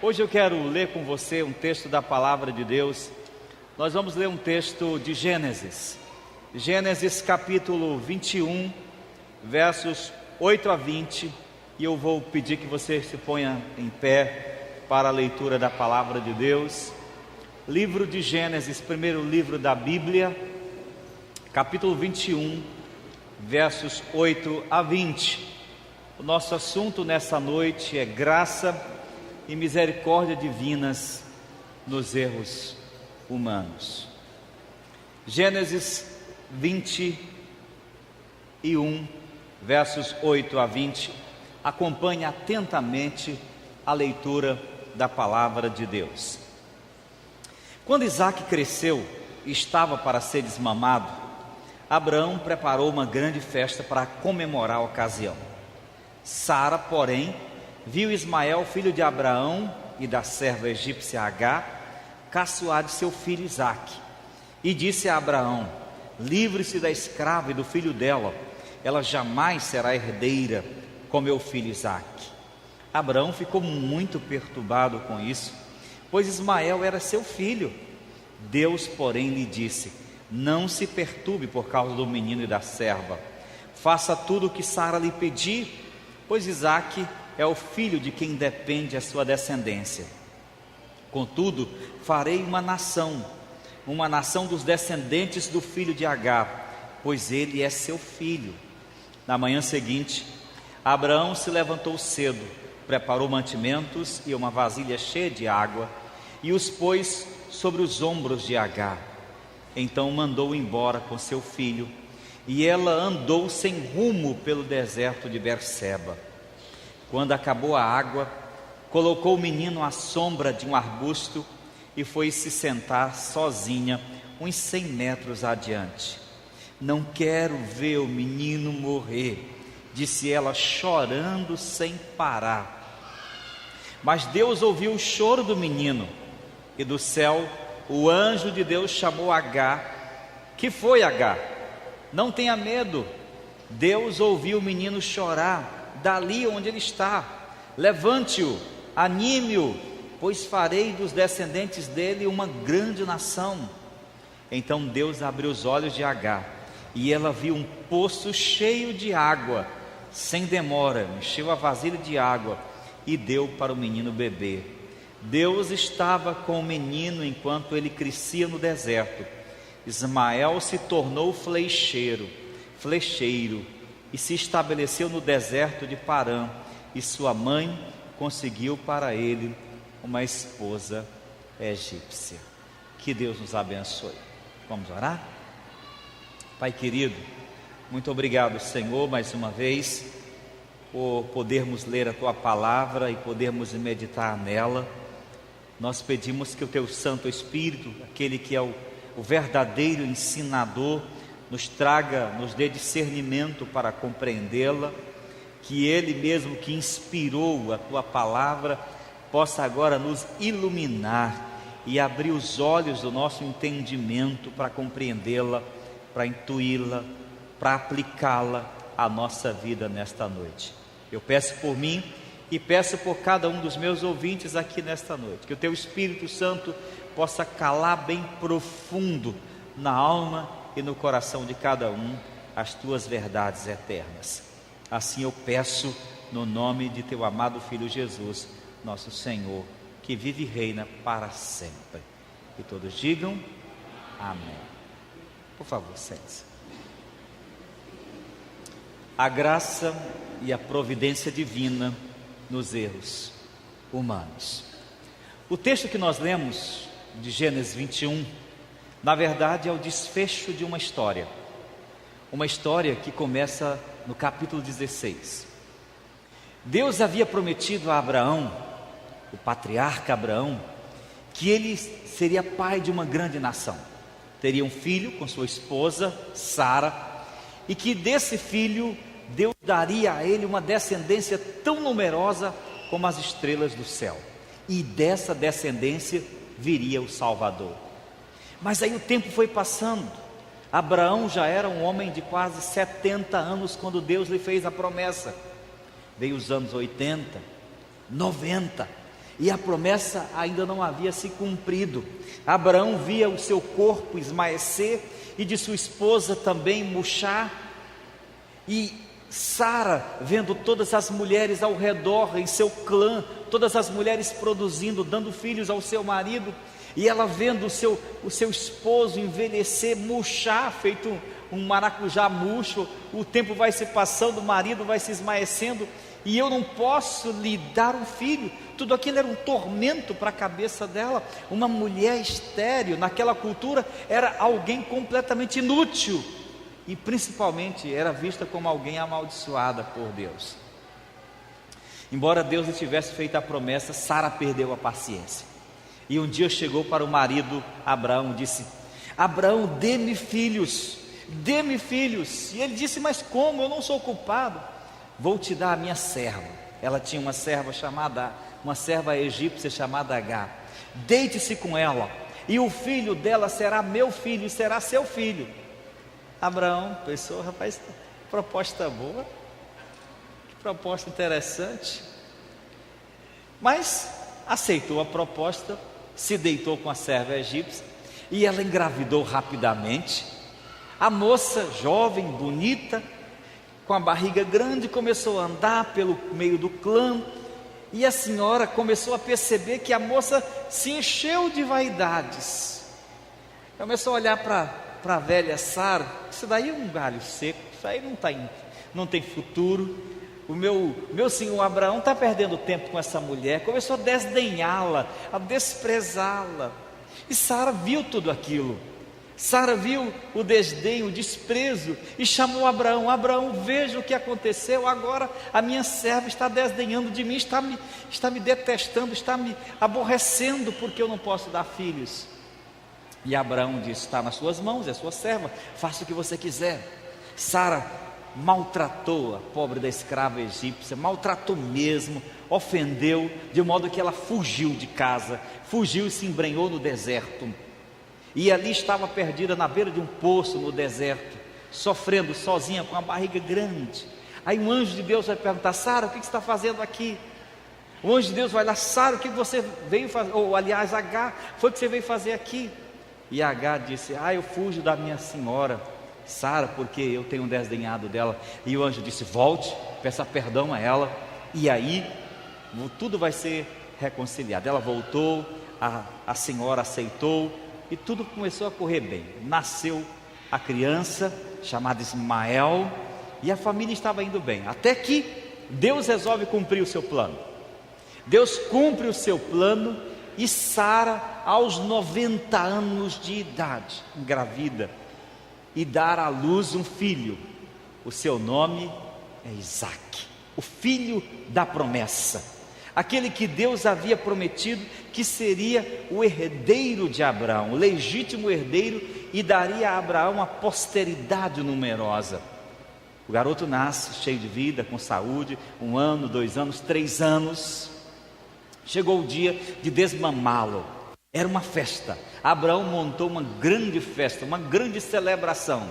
Hoje eu quero ler com você um texto da Palavra de Deus. Nós vamos ler um texto de Gênesis. Gênesis capítulo 21, versos 8 a 20. E eu vou pedir que você se ponha em pé para a leitura da Palavra de Deus. Livro de Gênesis, primeiro livro da Bíblia, capítulo 21, versos 8 a 20. O nosso assunto nessa noite é graça e misericórdia divinas nos erros humanos. Gênesis 21, versos 8 a 20. Acompanhe atentamente a leitura da palavra de Deus. Quando Isaque cresceu e estava para ser desmamado, Abraão preparou uma grande festa para comemorar a ocasião. Sara, porém, viu Ismael, filho de Abraão e da serva egípcia Agar, caçoar de seu filho Isaque, e disse a Abraão: livre-se da escrava e do filho dela, ela jamais será herdeira com meu filho Isaque. Abraão ficou muito perturbado com isso, pois Ismael era seu filho. Deus, porém, lhe disse: não se perturbe por causa do menino e da serva, faça tudo o que Sara lhe pedir, pois Isaque é o filho de quem depende a sua descendência. Contudo, farei uma nação dos descendentes do filho de Agar, pois ele é seu filho. Na manhã seguinte, Abraão se levantou cedo, preparou mantimentos e uma vasilha cheia de água, e os pôs sobre os ombros de Agar. Então mandou embora com seu filho, e ela andou sem rumo pelo deserto de Berseba. Quando acabou a água, colocou o menino à sombra de um arbusto e foi se sentar sozinha uns 100 metros adiante. Não quero ver o menino morrer, disse ela, chorando sem parar. Mas Deus ouviu o choro do menino, e do céu o anjo de Deus chamou Agar. Que foi, Agar? Não tenha medo. Deus ouviu o menino chorar dali onde ele está. Levante-o, anime-o, pois farei dos descendentes dele uma grande nação. Então Deus abriu os olhos de Agar, e ela viu um poço cheio de água. Sem demora, encheu a vasilha de água e deu para o menino beber. Deus estava com o menino enquanto ele crescia no deserto. Ismael se tornou flecheiro e se estabeleceu no deserto de Parã, e sua mãe conseguiu para ele uma esposa egípcia. Que Deus nos abençoe. Vamos orar? Pai querido, muito obrigado, Senhor, mais uma vez, por podermos ler a Tua palavra e podermos meditar nela. Nós pedimos que o Teu Santo Espírito, aquele que é o verdadeiro ensinador, nos dê discernimento para compreendê-la, que Ele mesmo que inspirou a Tua palavra, possa agora nos iluminar e abrir os olhos do nosso entendimento para compreendê-la, para intuí-la, para aplicá-la à nossa vida nesta noite. Eu peço por mim e peço por cada um dos meus ouvintes aqui nesta noite, que o Teu Espírito Santo possa calar bem profundo na alma e no coração de cada um as Tuas verdades eternas. Assim eu peço no nome de Teu amado Filho Jesus, nosso Senhor, que vive e reina para sempre. E todos digam amém. Por favor, sente-se. A graça e a providência divina nos erros humanos. O texto que nós lemos de Gênesis 21, na verdade é o desfecho de uma história que começa no capítulo 16. Deus havia prometido a Abraão, o patriarca Abraão, que ele seria pai de uma grande nação, teria um filho com sua esposa Sara, e que desse filho Deus daria a ele uma descendência tão numerosa como as estrelas do céu, e dessa descendência viria o Salvador. Mas aí o tempo foi passando. Abraão já era um homem de quase 70 anos quando Deus lhe fez a promessa. Veio os anos 80, 90, e a promessa ainda não havia se cumprido. Abraão via o seu corpo esmaecer e de sua esposa também murchar, e Sara, vendo todas as mulheres ao redor, em seu clã, todas as mulheres produzindo, dando filhos ao seu marido, e ela vendo o seu esposo envelhecer, murchar, feito um maracujá murcho, o tempo vai se passando, o marido vai se esmaecendo, e eu não posso lhe dar um filho. Tudo aquilo era um tormento para a cabeça dela. Uma mulher estéril, naquela cultura, era alguém completamente inútil, e principalmente era vista como alguém amaldiçoada por Deus. Embora Deus lhe tivesse feito a promessa, Sara perdeu a paciência, e um dia chegou para o marido Abraão e disse: Abraão, dê-me filhos, dê-me filhos. E ele disse: mas como? Eu não sou culpado. Vou te dar a minha serva. Ela tinha uma serva egípcia chamada Agar. Deite-se com ela, e o filho dela será meu filho e será seu filho. Abraão pensou: rapaz, proposta boa, que proposta interessante. Mas aceitou a proposta, se deitou com a serva egípcia, e ela engravidou rapidamente. A moça, jovem, bonita, com a barriga grande, começou a andar pelo meio do clã, e a senhora começou a perceber que a moça se encheu de vaidades. Começou a olhar para a velha Sara: isso daí é um galho seco, isso aí não tem futuro. O meu senhor Abraão está perdendo tempo com essa mulher. Começou a desdenhá-la, a desprezá-la. E Sara viu tudo aquilo. Sara viu o desdém, o desprezo, e chamou Abraão: Abraão, veja o que aconteceu. Agora a minha serva está desdenhando de mim, está me detestando, está me aborrecendo, porque eu não posso dar filhos. E Abraão disse: está nas suas mãos, é sua serva, faça o que você quiser. Sara maltratou a pobre da escrava egípcia, maltratou mesmo, ofendeu, de modo que ela fugiu de casa, fugiu e se embrenhou no deserto. E ali estava perdida na beira de um poço no deserto, sofrendo sozinha, com a barriga grande. Aí um anjo de Deus vai perguntar: Sara, o que você está fazendo aqui? O anjo de Deus vai lá: Sara, o que você veio fazer? Ou aliás, Agar, foi o que você veio fazer aqui? E Agar disse: eu fujo da minha senhora Sara, porque eu tenho desdenhado dela. E o anjo disse: volte, peça perdão a ela, e aí tudo vai ser reconciliado. Ela voltou, a senhora aceitou, e tudo começou a correr bem. Nasceu a criança chamada Ismael, e a família estava indo bem, até que Deus resolve cumprir o seu plano. Deus cumpre o seu plano, e Sara, aos 90 anos de idade, engravida e dar à luz um filho. O seu nome é Isaque, o filho da promessa, aquele que Deus havia prometido que seria o herdeiro de Abraão, o legítimo herdeiro, e daria a Abraão uma posteridade numerosa. O garoto nasce cheio de vida, com saúde, 1 ano, 2 anos, 3 anos. Chegou o dia de desmamá-lo. Era uma festa. Abraão montou uma grande festa, uma grande celebração.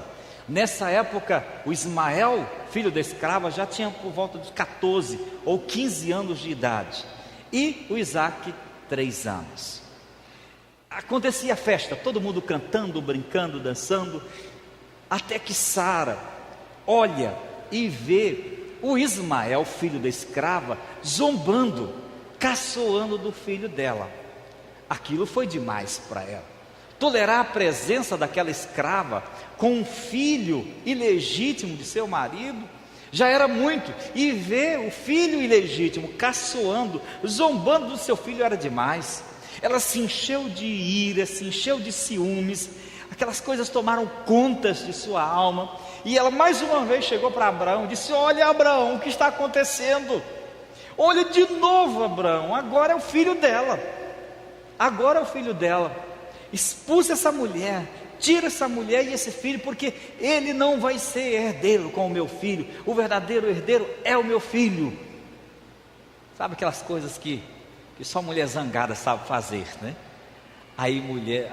Nessa época, o Ismael, filho da escrava, já tinha por volta de 14 ou 15 anos de idade, e o Isaque 3 anos. Acontecia a festa, todo mundo cantando, brincando, dançando, até que Sara olha e vê o Ismael, filho da escrava, zombando, caçoando do filho dela. Aquilo foi demais para ela. Tolerar a presença daquela escrava com um filho ilegítimo de seu marido já era muito, e ver o filho ilegítimo caçoando, zombando do seu filho, era demais. Ela se encheu de ira, se encheu de ciúmes, aquelas coisas tomaram conta de sua alma, e ela mais uma vez chegou para Abraão e disse: olha, Abraão, o que está acontecendo? Olha de novo, Abraão, agora é o filho dela, agora é o filho dela. Expulsa essa mulher, tira essa mulher e esse filho, porque ele não vai ser herdeiro com o meu filho. O verdadeiro herdeiro é o meu filho. Sabe aquelas coisas que só mulher zangada sabe fazer, né? Aí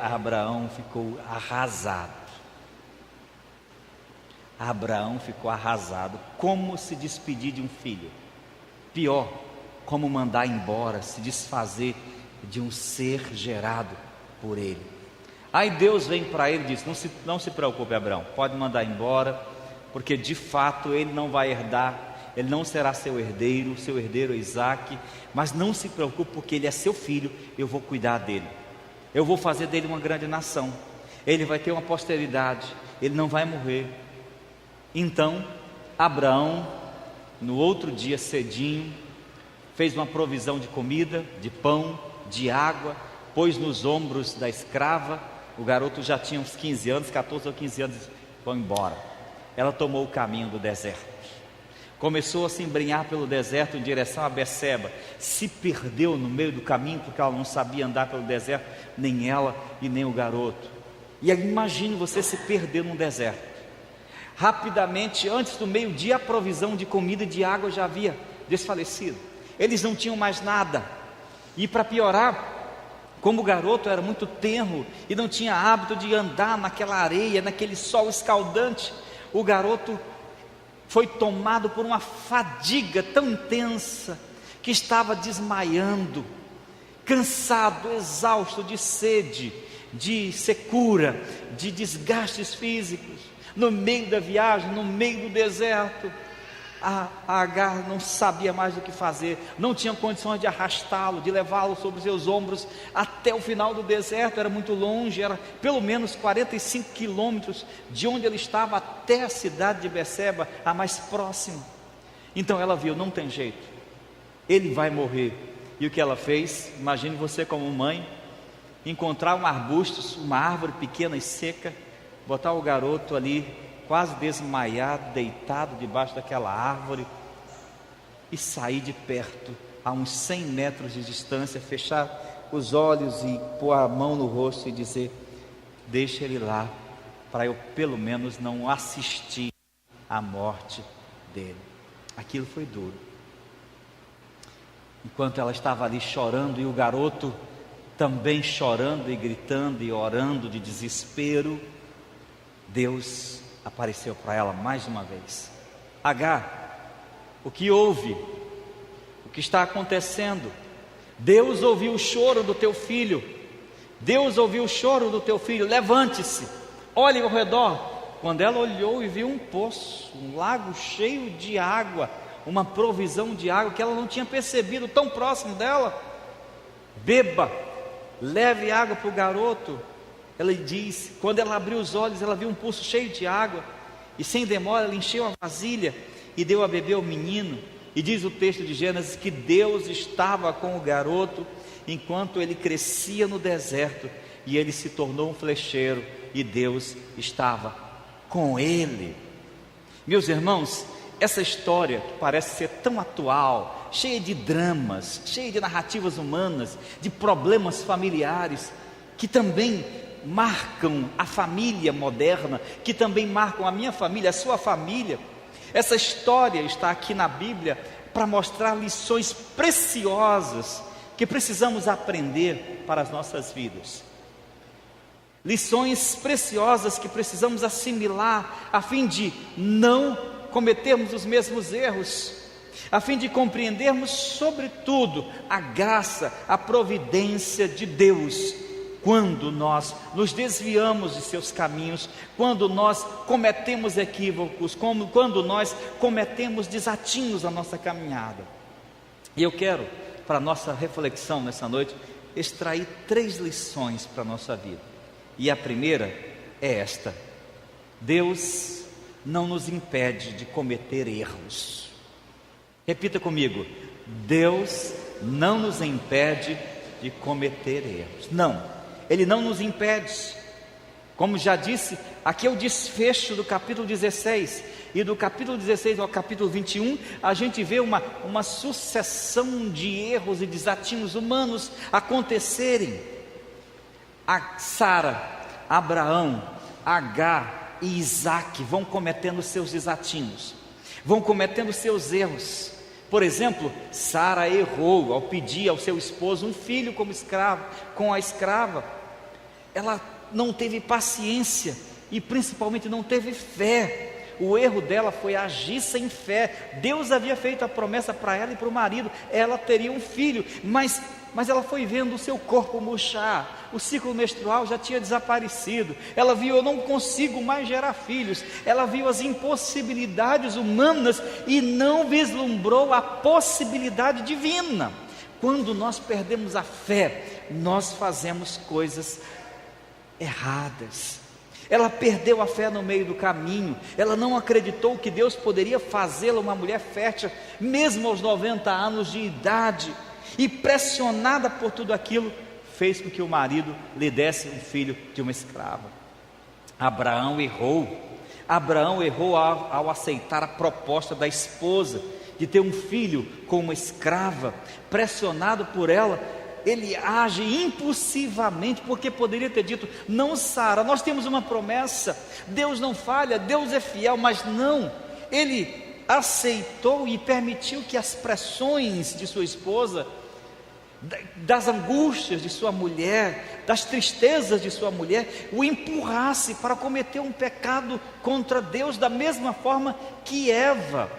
Abraão ficou arrasado. Abraão ficou arrasado. Como se despedir de um filho? Pior, como mandar embora, se desfazer de um ser gerado por ele. Aí Deus vem para ele e diz: não se preocupe, Abraão, pode mandar embora, porque de fato ele não vai herdar, ele não será seu herdeiro é Isaque, mas não se preocupe, porque ele é seu filho, eu vou cuidar dele, eu vou fazer dele uma grande nação, ele vai ter uma posteridade, ele não vai morrer. Então Abraão, no outro dia cedinho, fez uma provisão de comida, de pão, de água, pôs nos ombros da escrava. O garoto já tinha uns 15 anos, 14 ou 15 anos, vão embora. Ela tomou o caminho do deserto, começou a se embrenhar pelo deserto em direção a Beceba, se perdeu no meio do caminho, porque ela não sabia andar pelo deserto, nem ela e nem o garoto. E aí, imagine você se perder num deserto. Rapidamente, antes do meio-dia, a provisão de comida e de água já havia desfalecido, eles não tinham mais nada. E para piorar, como o garoto era muito tenro e não tinha hábito de andar naquela areia, naquele sol escaldante, o garoto foi tomado por uma fadiga tão intensa que estava desmaiando, cansado, exausto, de sede, de secura, de desgastes físicos, no meio da viagem, no meio do deserto. A Agar não sabia mais o que fazer, não tinha condições de arrastá-lo, de levá-lo sobre os seus ombros até o final do deserto. Era muito longe, era pelo menos 45 quilômetros de onde ele estava até a cidade de Beceba, a mais próxima. Então ela viu: não tem jeito, ele vai morrer. E o que ela fez? Imagine você como mãe, encontrar um arbusto, uma árvore pequena e seca, botar o garoto ali quase desmaiado, deitado debaixo daquela árvore, e sair de perto, a uns 100 metros de distância, fechar os olhos e pôr a mão no rosto e dizer: deixa ele lá, para eu pelo menos não assistir à morte dele. Aquilo foi duro. Enquanto ela estava ali chorando, e o garoto também chorando e gritando e orando de desespero, Deus apareceu para ela mais uma vez. Agar, o que houve? O que está acontecendo? Deus ouviu o choro do teu filho. Deus ouviu o choro do teu filho. Levante-se, olhe ao redor. Quando ela olhou e viu um poço, um lago cheio de água, uma provisão de água que ela não tinha percebido, tão próximo dela. Beba, leve água para o garoto. Ela disse, quando ela abriu os olhos, ela viu um poço cheio de água, e sem demora ela encheu a vasilha e deu a beber ao menino. E diz o texto de Gênesis que Deus estava com o garoto enquanto ele crescia no deserto, e ele se tornou um flecheiro, e Deus estava com ele. Meus irmãos, essa história que parece ser tão atual, cheia de dramas, cheia de narrativas humanas, de problemas familiares, que também marcam a família moderna, que também marcam a minha família, a sua família. Essa história está aqui na Bíblia para mostrar lições preciosas que precisamos aprender para as nossas vidas. Lições preciosas que precisamos assimilar a fim de não cometermos os mesmos erros, a fim de compreendermos sobretudo a graça, a providência de Deus quando nós nos desviamos de seus caminhos, quando nós cometemos equívocos, quando nós cometemos desatinos na nossa caminhada. E eu quero, para a nossa reflexão nessa noite, extrair 3 lições para a nossa vida. E a primeira é esta: Deus não nos impede de cometer erros. Repita comigo: Deus não nos impede de cometer erros. Não, Ele não nos impede. Como já disse, aqui é o desfecho do capítulo 16, e do capítulo 16 ao capítulo 21, a gente vê uma sucessão de erros e desatinos humanos acontecerem. A Sara, Abraão, Agar e Isaque vão cometendo seus desatinos, vão cometendo seus erros. Por exemplo, Sara errou ao pedir ao seu esposo um filho como escravo, com a escrava. Ela não teve paciência e principalmente não teve fé. O erro dela foi agir sem fé. Deus havia feito a promessa para ela e para o marido, ela teria um filho, mas ela foi vendo o seu corpo murchar, o ciclo menstrual já tinha desaparecido, ela viu: eu não consigo mais gerar filhos, ela viu as impossibilidades humanas e não vislumbrou a possibilidade divina. Quando nós perdemos a fé, nós fazemos coisas erradas. Ela perdeu a fé no meio do caminho, ela não acreditou que Deus poderia fazê-la uma mulher fértil, mesmo aos 90 anos de idade, e pressionada por tudo aquilo, fez com que o marido lhe desse um filho de uma escrava. Abraão errou ao aceitar a proposta da esposa, de ter um filho com uma escrava. Pressionado por ela, ele age impulsivamente, porque poderia ter dito: não, Sara, nós temos uma promessa, Deus não falha, Deus é fiel. Mas não, ele aceitou e permitiu que as pressões de sua esposa, das angústias de sua mulher, das tristezas de sua mulher, o empurrasse para cometer um pecado contra Deus, da mesma forma que Eva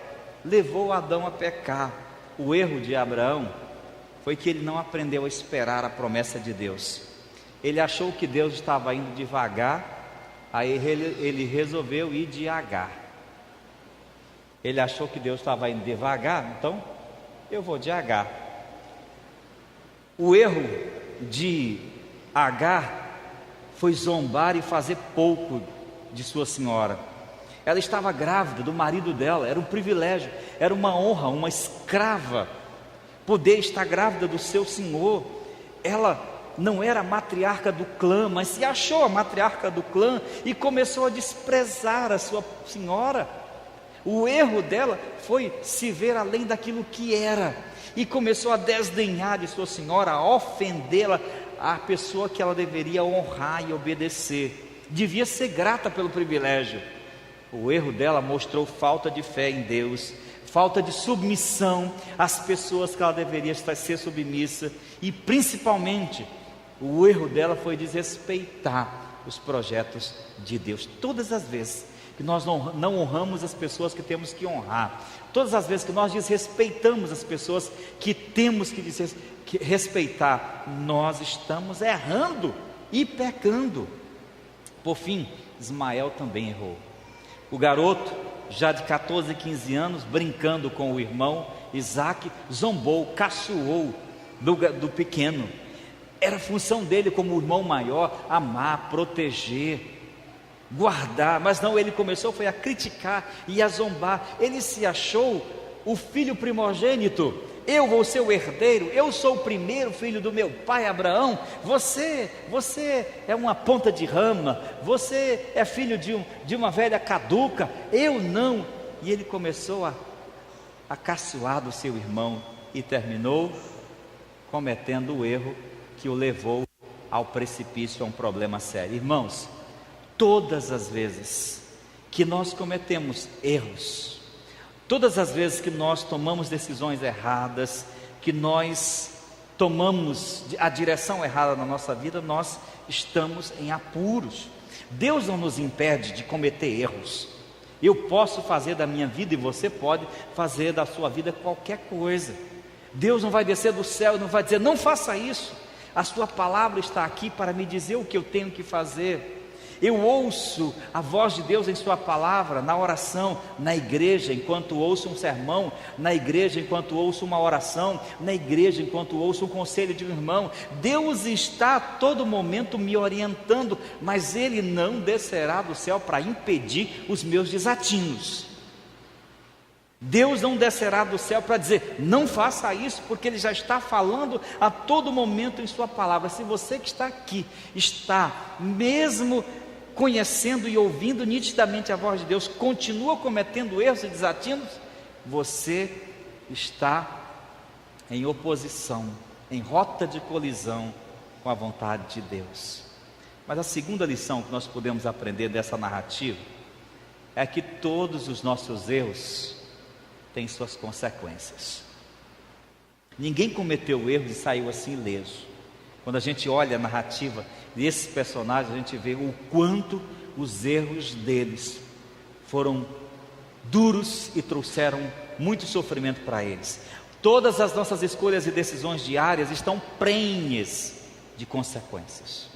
levou Adão a pecar. O erro de Abraão foi que ele não aprendeu a esperar a promessa de Deus. Ele achou que Deus estava indo devagar, aí ele resolveu ir de Agar. Ele achou que Deus estava indo devagar, então eu vou de Agar. O erro de Agar foi zombar e fazer pouco de sua senhora. Ela estava grávida do marido dela, era um privilégio, era uma honra, uma escrava, poder estar grávida do seu senhor. Ela não era a matriarca do clã, mas se achou a matriarca do clã e começou a desprezar a sua senhora. O erro dela foi se ver além daquilo que era, e começou a desdenhar de sua senhora, a ofendê-la, a pessoa que ela deveria honrar e obedecer, devia ser grata pelo privilégio. O erro dela mostrou falta de fé em Deus, falta de submissão às pessoas que ela deveria ser submissa, e principalmente o erro dela foi desrespeitar os projetos de Deus. Todas as vezes que nós não honramos as pessoas que temos que honrar, todas as vezes que nós desrespeitamos as pessoas que temos que respeitar, nós estamos errando e pecando. Por fim, Ismael também errou. O garoto, já de 14, 15 anos, brincando com o irmão Isaque, zombou, caçoou do pequeno. Era função dele como irmão maior amar, proteger, guardar, mas não, ele começou foi a criticar e a zombar. Ele se achou o filho primogênito. Eu vou ser o herdeiro, eu sou o primeiro filho do meu pai Abraão. Você é uma ponta de rama, você é filho de uma velha caduca, eu não. E ele começou a caçoar do seu irmão e terminou cometendo o erro que o levou ao precipício, a um problema sério. Irmãos, todas as vezes que nós cometemos erros, todas as vezes que nós tomamos decisões erradas, que nós tomamos a direção errada na nossa vida, nós estamos em apuros. Deus não nos impede de cometer erros. Eu posso fazer da minha vida e você pode fazer da sua vida qualquer coisa. Deus não vai descer do céu e não vai dizer: não faça isso. A sua palavra está aqui para me dizer o que eu tenho que fazer. Eu ouço a voz de Deus em sua palavra, na oração, na igreja, enquanto ouço um sermão, na igreja, enquanto ouço uma oração, na igreja, enquanto ouço um conselho de um irmão. Deus está a todo momento me orientando, mas Ele não descerá do céu para impedir os meus desatinos. Deus não descerá do céu para dizer: não faça isso, porque Ele já está falando a todo momento em sua palavra. Se você que está aqui, está mesmo conhecendo e ouvindo nitidamente a voz de Deus, continua cometendo erros e desatinos, você está em oposição, em rota de colisão com a vontade de Deus. Mas a segunda lição que nós podemos aprender dessa narrativa é que todos os nossos erros têm suas consequências. Ninguém cometeu erros e saiu assim ileso. Quando a gente olha a narrativa desses personagens, a gente vê o quanto os erros deles foram duros e trouxeram muito sofrimento para eles. Todas as nossas escolhas e decisões diárias estão prenhes de consequências.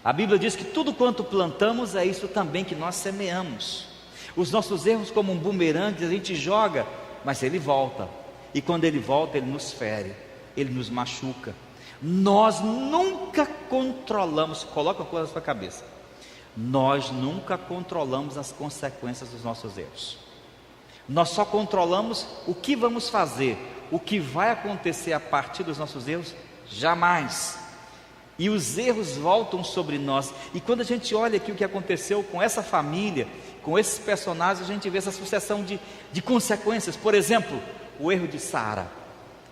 A Bíblia diz que tudo quanto plantamos é isso também que nós semeamos. Os nossos erros, como um bumerangue, a gente joga, mas ele volta. E quando ele volta, ele nos fere, ele nos machuca. Nós nunca controlamos, coloca a coisa na sua cabeça, nós nunca controlamos as consequências dos nossos erros. Nós só controlamos o que vamos fazer, o que vai acontecer a partir dos nossos erros, jamais. E os erros voltam sobre nós. E quando a gente olha aqui o que aconteceu com essa família, com esses personagens, a gente vê essa sucessão de consequências. Por exemplo, o erro de Sara.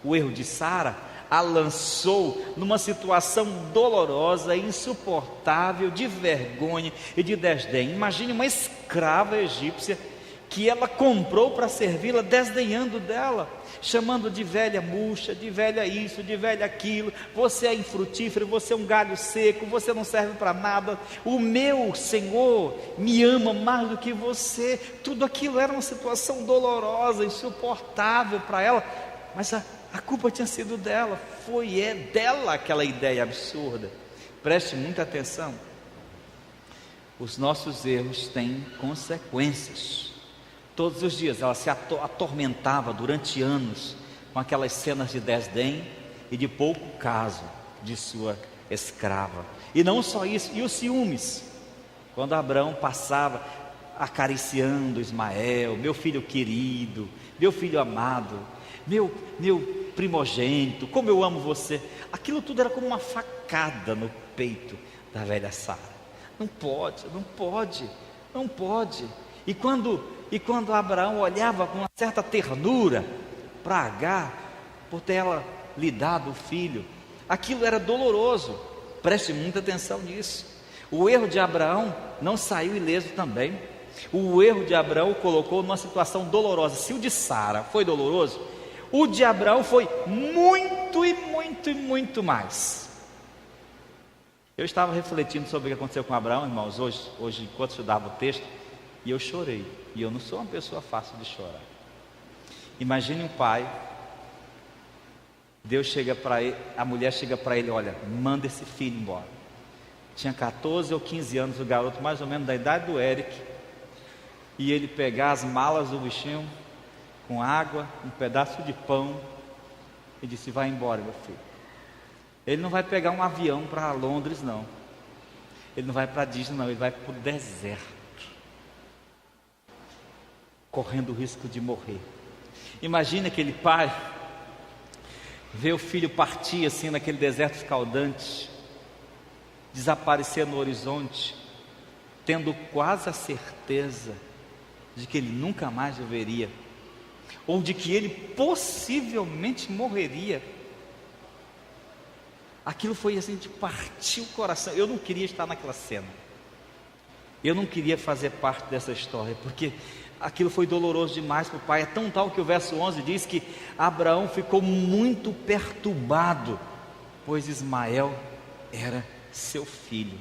O erro de Sara a lançou numa situação dolorosa, insuportável, de vergonha e de desdém. Imagine uma escrava egípcia que ela comprou para servi-la, desdenhando dela, chamando de velha murcha, de velha isso, de velha aquilo. Você é infrutífero, você é um galho seco, você não serve para nada. O meu Senhor me ama mais do que você. Tudo aquilo era uma situação dolorosa, insuportável para ela, mas a culpa tinha sido dela, dela aquela ideia absurda. Preste muita atenção, os nossos erros têm consequências. Todos os dias ela se atormentava durante anos com aquelas cenas de desdém e de pouco caso de sua escrava. E não só isso, e os ciúmes, quando Abraão passava acariciando Ismael, meu filho querido, meu filho amado, meu primogênito, como eu amo você. Aquilo tudo era como uma facada no peito da velha Sara. Não pode. E quando Abraão olhava com uma certa ternura para Agar, por ter ela lhe dado o filho, aquilo era doloroso. Preste muita atenção nisso. O erro de Abraão não saiu ileso também. O erro de Abraão o colocou numa situação dolorosa. Se o de Sara foi doloroso, o de Abraão foi muito mais. Eu estava refletindo sobre o que aconteceu com Abraão, irmãos, hoje enquanto estudava o texto, e eu chorei. E eu não sou uma pessoa fácil de chorar. Imagine um pai, Deus chega para ele, a mulher chega para ele, olha, manda esse filho embora. Tinha 14 ou 15 anos, o garoto mais ou menos da idade do Eric, e ele pegar as malas do bichinho, com água, um pedaço de pão, e disse, vai embora meu filho. Ele não vai pegar um avião para Londres não, ele não vai para Disney não, ele vai para o deserto, correndo o risco de morrer. Imagine aquele pai ver o filho partir assim naquele deserto escaldante, desaparecer no horizonte, tendo quase a certeza de que ele nunca mais o veria, ou de que ele possivelmente morreria. Aquilo foi assim de partir o coração. Eu não queria estar naquela cena, eu não queria fazer parte dessa história, porque aquilo foi doloroso demais para o pai. É tão tal que o verso 11 diz que Abraão ficou muito perturbado, pois Ismael era seu filho.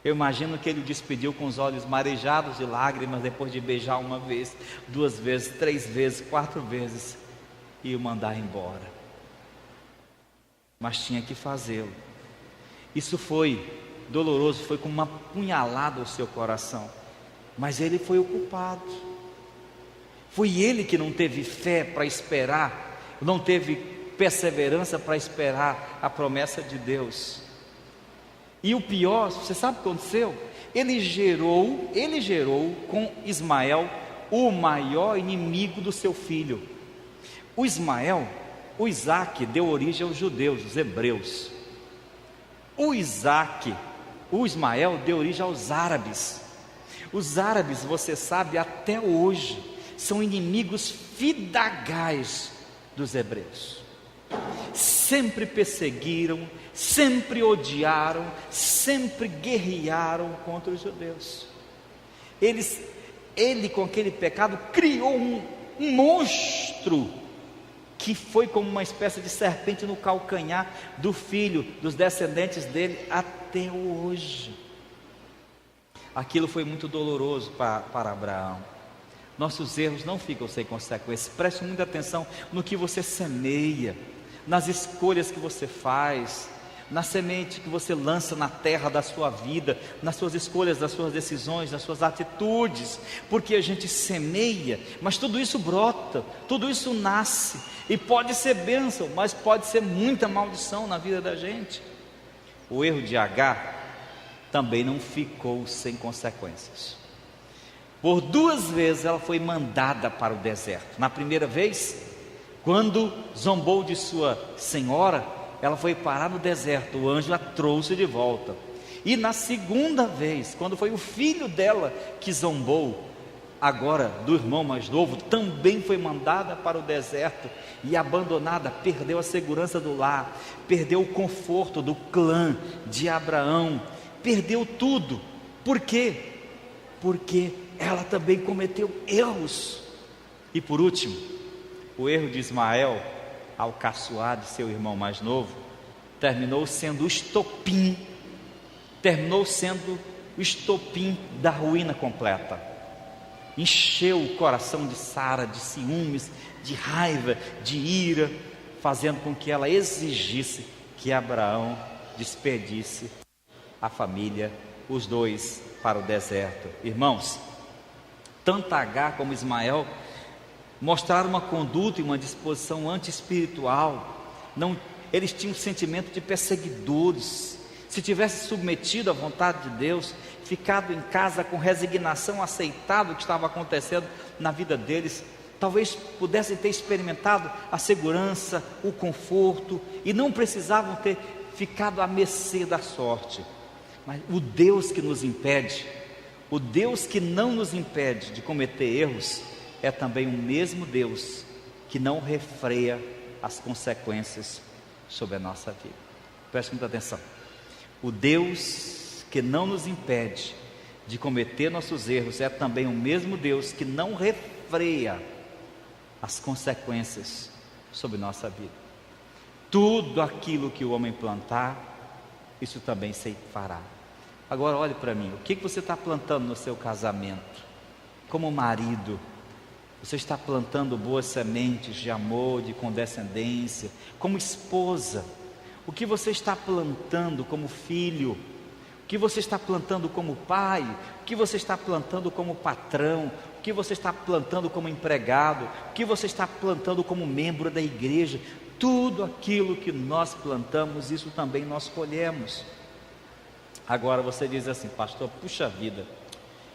Eu imagino que ele o despediu com os olhos marejados de lágrimas, depois de beijar uma vez, 2 vezes, 3 vezes, 4 vezes, e o mandar embora. Mas tinha que fazê-lo. Isso foi doloroso, foi como uma punhalada ao seu coração. Mas ele foi o culpado. Foi ele que não teve fé para esperar, não teve perseverança para esperar a promessa de Deus. E o pior, você sabe o que aconteceu? Ele gerou com Ismael o maior inimigo do seu filho. O Isaac deu origem aos judeus, os hebreus. O Ismael deu origem aos árabes. Os árabes, você sabe, até hoje são inimigos fidagais dos hebreus. Sempre perseguiram, sempre odiaram, sempre guerrearam contra os judeus. Ele com aquele pecado criou um monstro que foi como uma espécie de serpente no calcanhar do filho, dos descendentes dele até hoje. Aquilo foi muito doloroso para Abraão. nossos erros não ficam sem consequências. Preste muita atenção no que você semeia, nas escolhas que você faz, na semente que você lança na terra da sua vida, nas suas escolhas, nas suas decisões, nas suas atitudes, porque a gente semeia, mas tudo isso brota, tudo isso nasce, e pode ser bênção, mas pode ser muita maldição na vida da gente. O erro de Agar também não ficou sem consequências. Por 2 vezes ela foi mandada para o deserto. Na primeira vez, quando zombou de sua senhora, ela foi parar no deserto, o anjo a trouxe de volta. E na segunda vez, quando foi o filho dela que zombou, agora do irmão mais novo, também foi mandada para o deserto e abandonada, perdeu a segurança do lar, perdeu o conforto do clã de Abraão, perdeu tudo. Por quê? Porque ela também cometeu erros. E por último, o erro de Ismael, ao caçoar de seu irmão mais novo, terminou sendo o estopim da ruína completa. Encheu o coração de Sara de ciúmes, de raiva, de ira, fazendo com que ela exigisse que Abraão despedisse a família, os dois, para o deserto. Irmãos, tanto Agar como Ismael mostraram uma conduta e uma disposição anti-espiritual. Eles tinham um sentimento de perseguidores. Se tivesse submetido à vontade de Deus, ficado em casa com resignação, aceitado o que estava acontecendo na vida deles, talvez pudessem ter experimentado a segurança, o conforto, e não precisavam ter ficado à mercê da sorte. Mas o Deus que nos impede, o Deus que não nos impede de cometer erros, é também o mesmo Deus que não refreia as consequências sobre a nossa vida. Preste muita atenção. O Deus que não nos impede de cometer nossos erros é também o mesmo Deus que não refreia as consequências sobre nossa vida. Tudo aquilo que o homem plantar, isso também se fará. Agora olhe para mim, o que você está plantando no seu casamento? Como marido, você está plantando boas sementes de amor, de condescendência? Como esposa, o que você está plantando como filho? O que você está plantando como pai? O que você está plantando como patrão? O que você está plantando como empregado? O que você está plantando como membro da igreja? Tudo aquilo que nós plantamos, isso também nós colhemos. Agora você diz assim: pastor, puxa vida,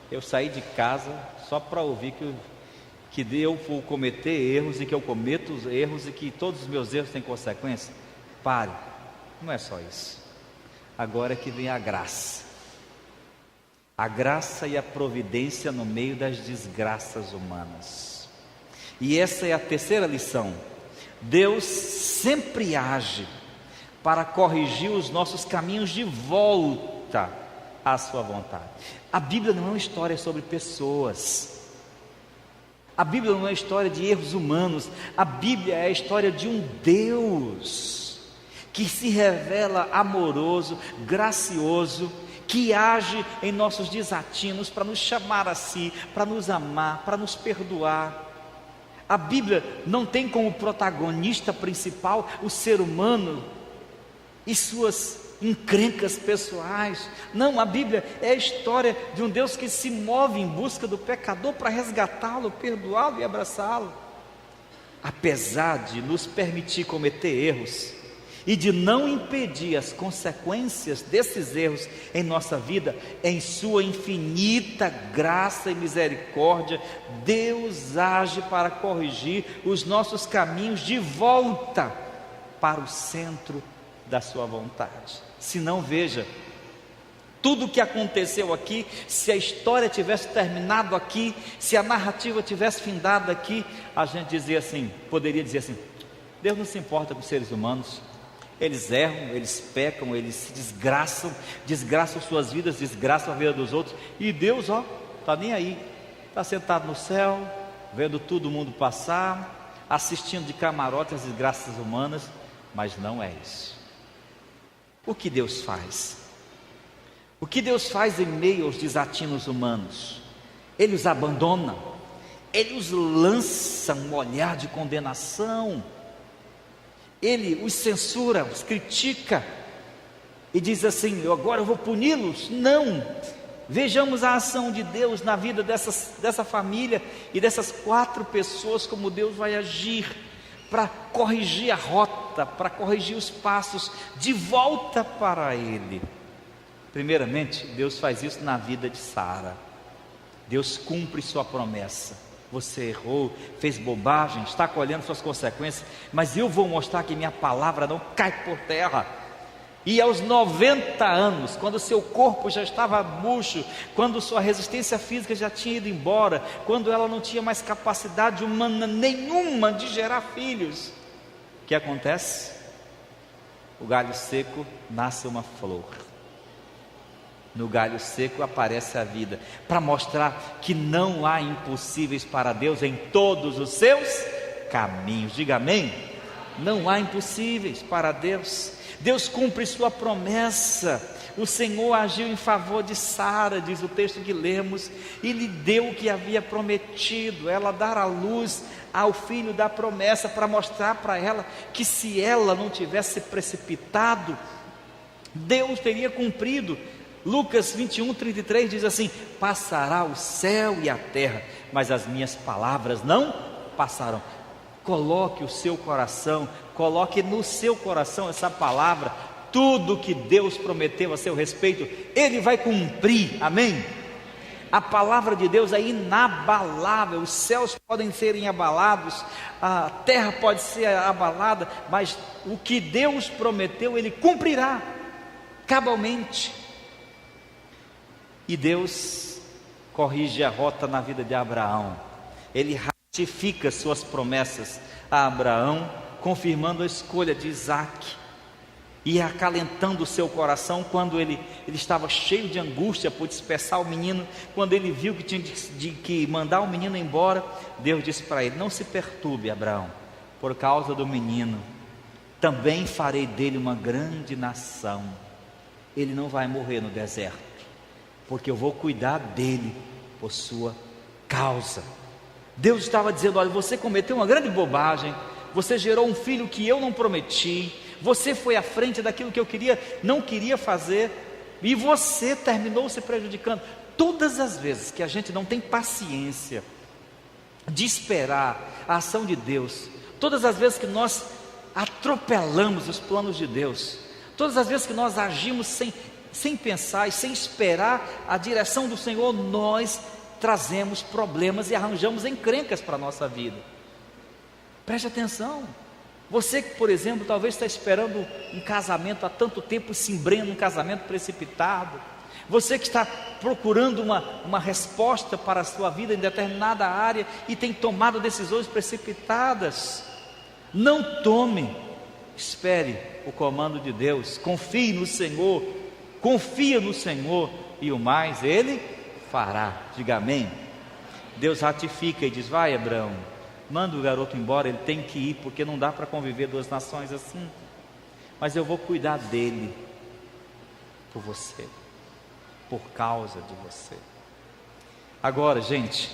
eu saí de casa só para ouvir que eu vou cometer erros, e que eu cometo os erros, e que todos os meus erros têm consequência. Pare, não é só isso. Agora é que vem a graça e a providência no meio das desgraças humanas. E essa é a terceira lição. Deus sempre age para corrigir os nossos caminhos de volta à sua vontade. A Bíblia não é uma história sobre pessoas. A Bíblia não é uma história de erros humanos. A Bíblia é a história de um Deus que se revela amoroso, gracioso, que age em nossos desatinos para nos chamar a si, para nos amar, para nos perdoar. A Bíblia não tem como protagonista principal o ser humano e suas encrencas pessoais. Não, a Bíblia é a história de um Deus que se move em busca do pecador para resgatá-lo, perdoá-lo e abraçá-lo. Apesar de nos permitir cometer erros e de não impedir as consequências desses erros em nossa vida, em sua infinita graça e misericórdia, Deus age para corrigir os nossos caminhos de volta para o centro da sua vontade. Se não, veja, tudo o que aconteceu aqui, se a história tivesse terminado aqui, se a narrativa tivesse findado aqui, a gente poderia dizer assim: Deus não se importa com os seres humanos. Eles erram, eles pecam, eles se desgraçam suas vidas, desgraçam a vida dos outros, e Deus, está nem aí, está sentado no céu, vendo todo mundo passar, assistindo de camarote as desgraças humanas. Mas não é isso. O que Deus faz? O que Deus faz em meio aos desatinos humanos? Ele os abandona, ele os lança um olhar de condenação, ele os censura, os critica, e diz assim: agora eu vou puni-los. Não, vejamos a ação de Deus na vida dessa família e dessas 4 pessoas, como Deus vai agir para corrigir a rota, para corrigir os passos de volta para Ele. Primeiramente, Deus faz isso na vida de Sara. Deus cumpre sua promessa. Você errou, fez bobagem, está colhendo suas consequências, mas eu vou mostrar que minha palavra não cai por terra. E aos 90 anos, quando seu corpo já estava murcho, quando sua resistência física já tinha ido embora, quando ela não tinha mais capacidade humana nenhuma de gerar filhos, o que acontece? O galho seco nasce uma flor. No galho seco aparece a vida, para mostrar que não há impossíveis para Deus em todos os seus caminhos. Diga amém. Não há impossíveis para Deus. Deus cumpre sua promessa. O Senhor agiu em favor de Sara, diz o texto que lemos, e lhe deu o que havia prometido, ela dar à luz ao filho da promessa, para mostrar para ela que se ela não tivesse precipitado, Deus teria cumprido. Lucas 21:33 diz assim: passará o céu e a terra, mas as minhas palavras não passarão. Coloque o seu coração, coloque no seu coração essa palavra. Tudo que Deus prometeu a seu respeito, Ele vai cumprir, amém? A palavra de Deus é inabalável. Os céus podem serem abalados, a terra pode ser abalada, mas o que Deus prometeu, Ele cumprirá cabalmente. E Deus corrige a rota na vida de Abraão. Ele ratifica suas promessas a Abraão, confirmando a escolha de Isaque e acalentando o seu coração quando ele estava cheio de angústia por dispersar o menino. Quando ele viu que tinha que mandar o menino embora, Deus disse para ele: não se perturbe, Abraão, por causa do menino, também farei dele uma grande nação. Ele não vai morrer no deserto, porque eu vou cuidar dele por sua causa. Deus estava dizendo: olha, você cometeu uma grande bobagem, você gerou um filho que eu não prometi, você foi à frente daquilo que eu não queria fazer, e você terminou se prejudicando. Todas as vezes que a gente não tem paciência de esperar a ação de Deus, todas as vezes que nós atropelamos os planos de Deus, todas as vezes que nós agimos sem pensar e sem esperar a direção do Senhor, nós trazemos problemas e arranjamos encrencas para a nossa vida. Preste atenção. Você que, por exemplo, talvez está esperando um casamento há tanto tempo e se embrenha num casamento precipitado. Você que está procurando uma resposta para a sua vida em determinada área e tem tomado decisões precipitadas. Não tome, espere o comando de Deus, confie no Senhor, confia no Senhor, e o mais Ele fará. Diga amém. Deus ratifica e diz: vai, Abraão, manda o garoto embora, ele tem que ir, porque não dá para conviver 2 nações assim, mas eu vou cuidar dele por você, por causa de você. Agora, gente,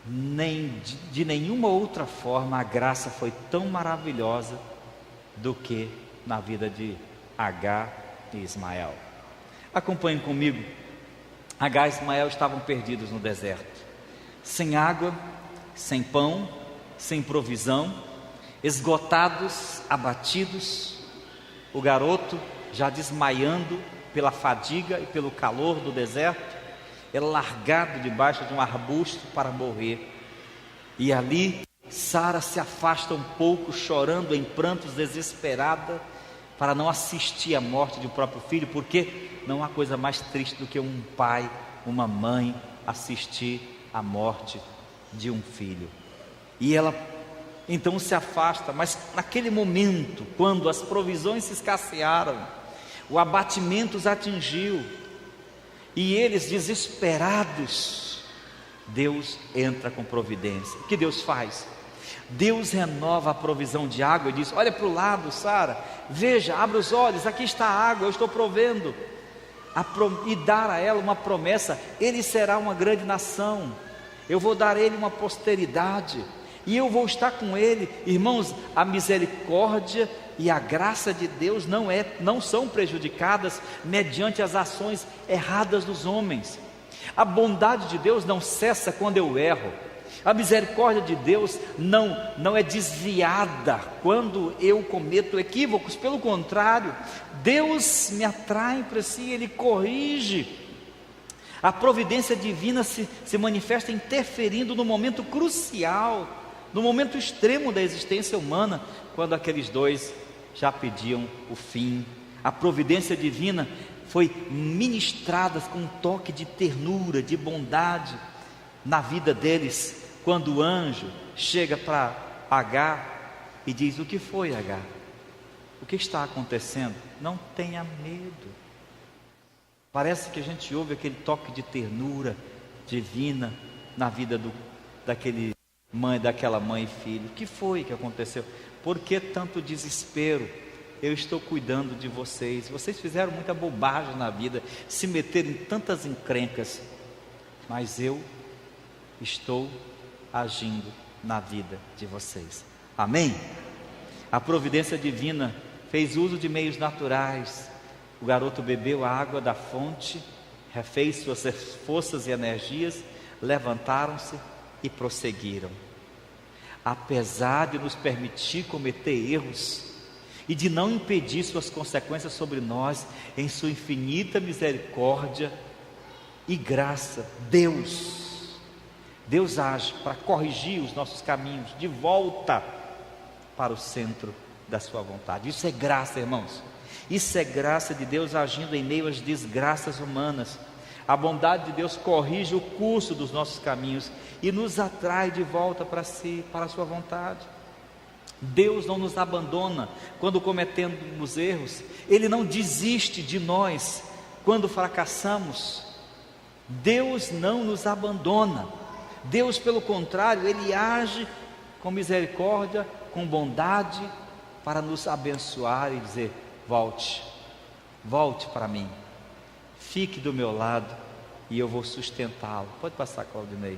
nem de nenhuma outra forma a graça foi tão maravilhosa do que na vida de Agar e Ismael. Acompanhem comigo. Agar e Ismael estavam perdidos no deserto, sem água, sem pão, sem provisão, esgotados, abatidos. O garoto já desmaiando pela fadiga e pelo calor do deserto, é largado debaixo de um arbusto para morrer. E ali Sara se afasta um pouco, chorando em prantos, desesperada, para não assistir à morte do próprio filho, porque não há coisa mais triste do que um pai, uma mãe assistir à morte de um filho. E ela então se afasta, mas naquele momento, quando as provisões se escassearam, o abatimento os atingiu, e eles desesperados, Deus entra com providência. O que Deus faz? Deus renova a provisão de água e diz: olha para o lado, Sara, veja, abre os olhos, aqui está a água, eu estou provendo. e dar a ela uma promessa: ele será uma grande nação, eu vou dar a ele uma posteridade, e eu vou estar com ele. Irmãos, a misericórdia e a graça de Deus não são prejudicadas mediante as ações erradas dos homens. A bondade de Deus não cessa quando eu erro. A misericórdia de Deus não é desviada quando eu cometo equívocos. Pelo contrário, Deus me atrai para si, Ele corrige. A providência divina se manifesta interferindo no momento crucial, no momento extremo da existência humana, quando aqueles dois já pediam o fim. A providência divina foi ministrada com um toque de ternura, de bondade na vida deles, quando o anjo chega para Agar e diz: o que foi, Agar? O que está acontecendo? Não tenha medo. Parece que a gente ouve aquele toque de ternura divina na vida daquela mãe e filho. O que foi que aconteceu? Por que tanto desespero? Eu estou cuidando de vocês. Vocês fizeram muita bobagem na vida, se meteram em tantas encrencas, mas eu estou agindo na vida de vocês. Amém? A providência divina fez uso de meios naturais. O garoto bebeu a água da fonte, refez suas forças e energias, levantaram-se e prosseguiram. Apesar de nos permitir cometer erros e de não impedir suas consequências sobre nós, em sua infinita misericórdia e graça, Deus age para corrigir os nossos caminhos de volta para o centro da sua vontade. Isso é graça, irmãos. Isso é graça de Deus agindo em meio às desgraças humanas. A bondade de Deus corrige o curso dos nossos caminhos e nos atrai de volta para si, para a sua vontade. Deus não nos abandona quando cometemos erros. Ele não desiste de nós quando fracassamos. Deus não nos abandona. Deus, pelo contrário, Ele age com misericórdia, com bondade, para nos abençoar e dizer: volte para mim, fique do meu lado e eu vou sustentá-lo. Pode passar, Claudinei.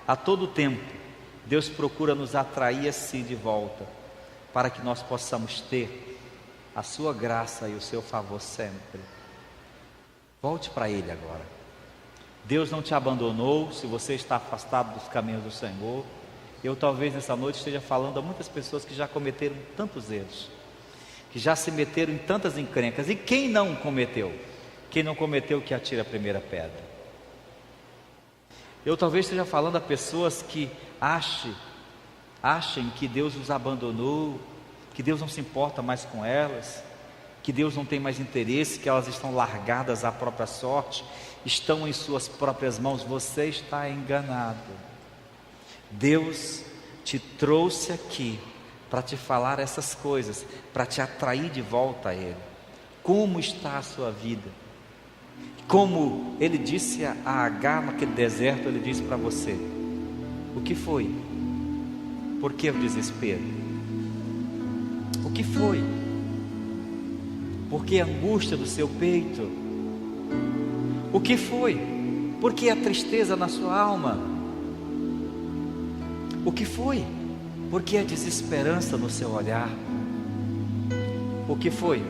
A todo tempo, Deus procura nos atrair a si de volta, para que nós possamos ter a sua graça e o seu favor sempre. Volte para Ele agora. Deus não te abandonou se você está afastado dos caminhos do Senhor. Eu talvez nessa noite esteja falando a muitas pessoas que já cometeram tantos erros, que já se meteram em tantas encrencas. E quem não cometeu? Quem não cometeu, que atire a primeira pedra. Eu talvez esteja falando a pessoas que achem que Deus os abandonou, que Deus não se importa mais com elas, que Deus não tem mais interesse, que elas estão largadas à própria sorte, estão em suas próprias mãos. Você está enganado. Deus te trouxe aqui para te falar essas coisas, para te atrair de volta a Ele. Como está a sua vida? Como Ele disse a Agar naquele deserto, Ele disse para você: o que foi? Por que o desespero? O que foi? Por que a angústia do seu peito? O que foi? Por que a tristeza na sua alma? O que foi? Por que a desesperança no seu olhar? O que foi?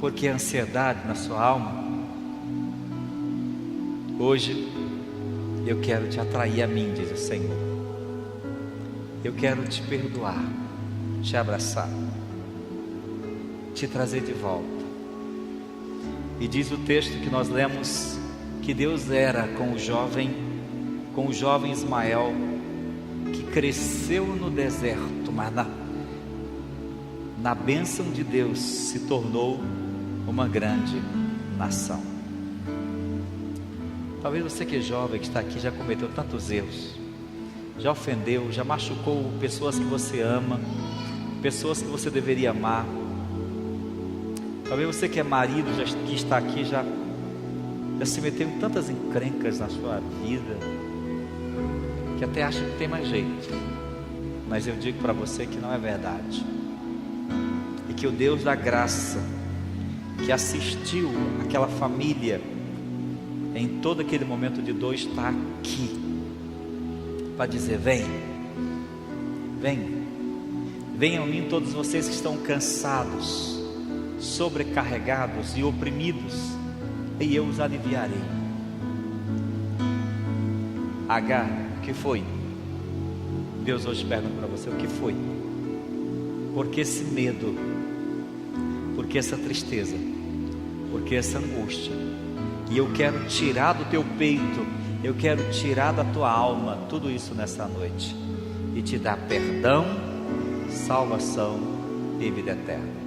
Por que a ansiedade na sua alma? Hoje eu quero te atrair a mim, diz o Senhor. Eu quero te perdoar, te abraçar, te trazer de volta. E diz o texto que nós lemos que Deus era com o jovem Ismael, que cresceu no deserto, mas na bênção de Deus se tornou uma grande nação. Talvez você que é jovem, que está aqui, já cometeu tantos erros, já ofendeu, já machucou pessoas que você ama, pessoas que você deveria amar. Talvez você que é marido, que está aqui, já se meteu em tantas encrencas na sua vida, que até acha que tem mais jeito. Mas eu digo para você que não é verdade. E que o Deus da graça que assistiu aquela família em todo aquele momento de dor, está aqui para dizer: vem, vem, venham a mim todos vocês que estão cansados, sobrecarregados e oprimidos, e eu os aliviarei. Agar, o que foi? Deus hoje pergunta para você: o que foi? Por que esse medo? Por que essa tristeza? Por que essa angústia? E eu quero tirar do teu peito, eu quero tirar da tua alma tudo isso nessa noite e te dar perdão, salvação e vida eterna.